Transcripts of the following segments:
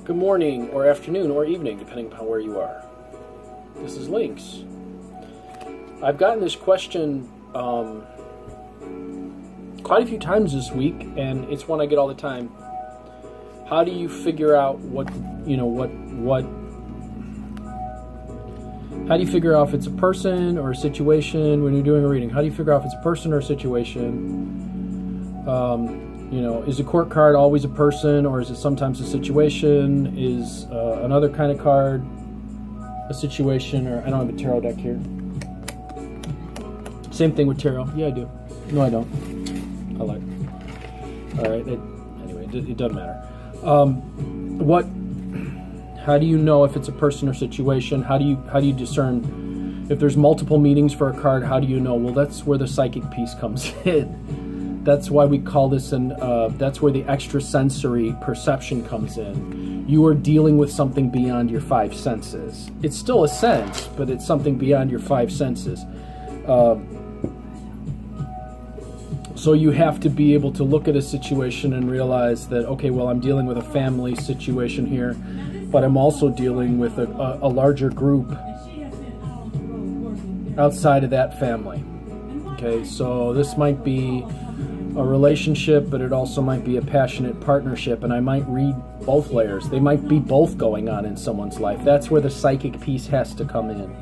Good morning, or afternoon, or evening, depending upon where you are. This is Links. I've gotten this question quite a few times this week, and it's one I get all the time. How do you figure out how do you figure out if it's a person or a situation when you're doing a reading? How do you figure out if it's a person or a situation? Is a court card always a person, or is it sometimes a situation? Is another kind of card a situation? Or I don't have a tarot deck here. Same thing with tarot. Yeah, I do. No, I don't. I like it. All right. Anyway, it doesn't matter. How do you know if it's a person or situation? How do you discern if there's multiple meanings for a card? How do you know? Well, that's where the psychic piece comes in. That's why we call this that's where the extrasensory perception comes in. You are dealing with something beyond your five senses. It's still a sense, but it's something beyond your five senses. So you have to be able to look at a situation and realize that, okay, well, I'm dealing with a family situation here, but I'm also dealing with a larger group outside of that family. Okay, so this might be a relationship, but it also might be a passionate partnership, and I might read both layers. They might be both going on in someone's life. That's where the psychic piece has to come in.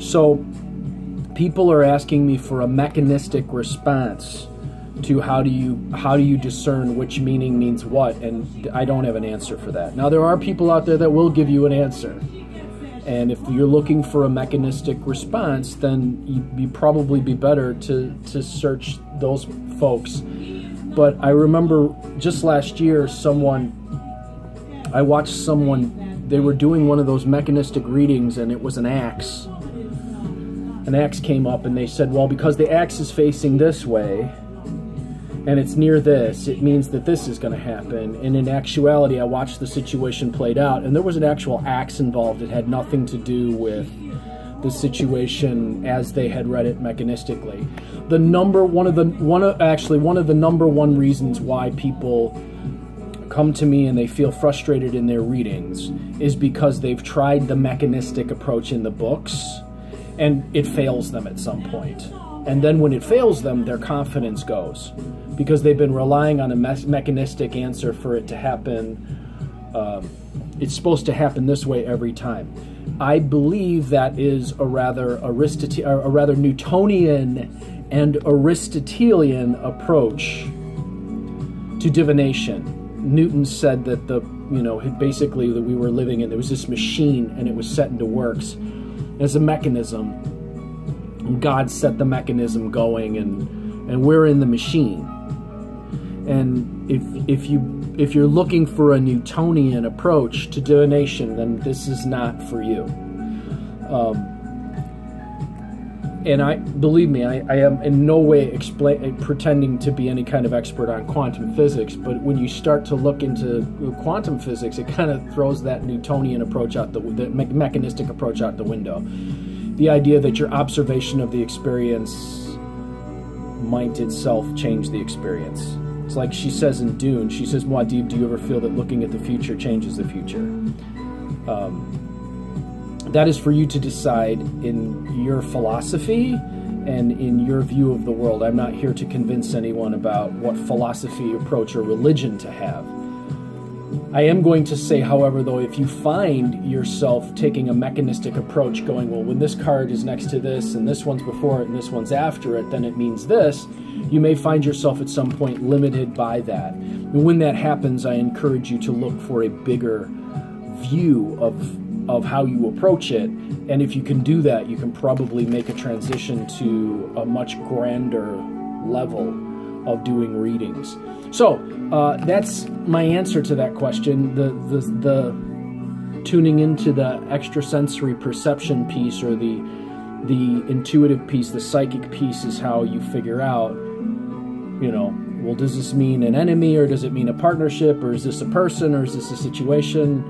So people are asking me for a mechanistic response to how do you discern which meaning means what, and I don't have an answer for that. Now, there are people out there that will give you an answer, and if you're looking for a mechanistic response, then you'd probably be better to search those folks. But I remember just last year, I watched someone, they were doing one of those mechanistic readings, and it was an axe. An axe came up, and they said, well, because the axe is facing this way, and it's near this, it means that this is going to happen. And in actuality, I watched the situation played out, and there was an actual axe involved. It had nothing to do with the situation as they had read it mechanistically. One of the number one reasons why people come to me and they feel frustrated in their readings is because they've tried the mechanistic approach in the books, and it fails them at some point. And then when it fails them, their confidence goes, because they've been relying on a mechanistic answer for it to happen. It's supposed to happen this way every time. I believe that is a rather Newtonian and Aristotelian approach to divination. Newton said that basically that we were living in, there was this machine, and it was set into works as a mechanism. God set the mechanism going, and we're in the machine. And if you're looking for a Newtonian approach to divination, then this is not for you. And believe me, I am in no way pretending to be any kind of expert on quantum physics, but when you start to look into quantum physics, it kind of throws that Newtonian approach out the mechanistic approach out the window. The idea that your observation of the experience might itself change the experience. It's like she says in Dune, she says, Muad'Dib, do you ever feel that looking at the future changes the future? That is for you to decide in your philosophy and in your view of the world. I'm not here to convince anyone about what philosophy, approach, or religion to have. I am going to say, however, though, if you find yourself taking a mechanistic approach, going, well, when this card is next to this, and this one's before it, and this one's after it, then it means this, you may find yourself at some point limited by that. And when that happens, I encourage you to look for a bigger view of how you approach it. And if you can do that, you can probably make a transition to a much grander level of doing readings. So that's my answer to that question. The tuning into the extrasensory perception piece, or the intuitive piece, the psychic piece, is how you figure out, well, does this mean an enemy, or does it mean a partnership, or is this a person, or is this a situation?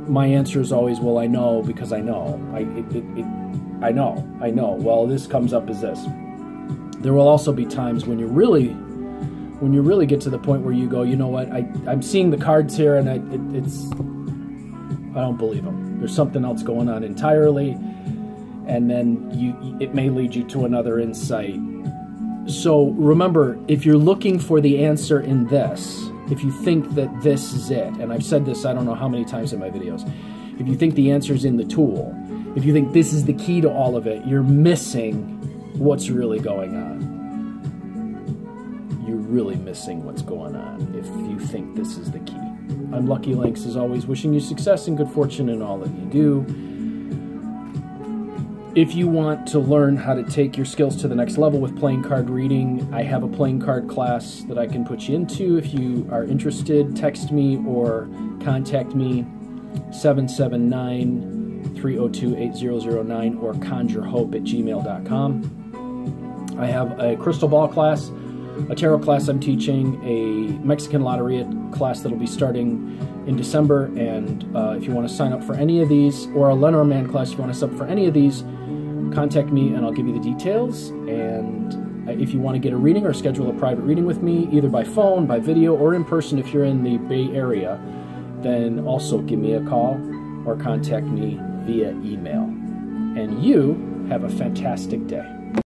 My answer is always, well, I know, because I know. I know. Well, this comes up as this. There will also be times when you're really when you really get to the point where you go, you know what, I'm seeing the cards here, and I don't believe them. There's something else going on entirely, and then it may lead you to another insight. So remember, if you're looking for the answer in this, if you think that this is it, and I've said this I don't know how many times in my videos, if you think the answer is in the tool, if you think this is the key to all of it, you're missing what's really going on. You're really missing what's going on if you think this is the key. I'm Lucky Links, as always, wishing you success and good fortune in all that you do. If you want to learn how to take your skills to the next level with playing card reading, I have a playing card class that I can put you into. If you are interested, text me or contact me, 779-302-8009 or conjurehope@gmail.com. I have a crystal ball class, a tarot class I'm teaching, a Mexican Loteria class that'll be starting in December, and if you want to sign up for any of these, or a Lenormand class, if you want to sign up for any of these, contact me and I'll give you the details. And if you want to get a reading or schedule a private reading with me, either by phone, by video, or in person if you're in the Bay Area, then also give me a call or contact me via email. And you have a fantastic day.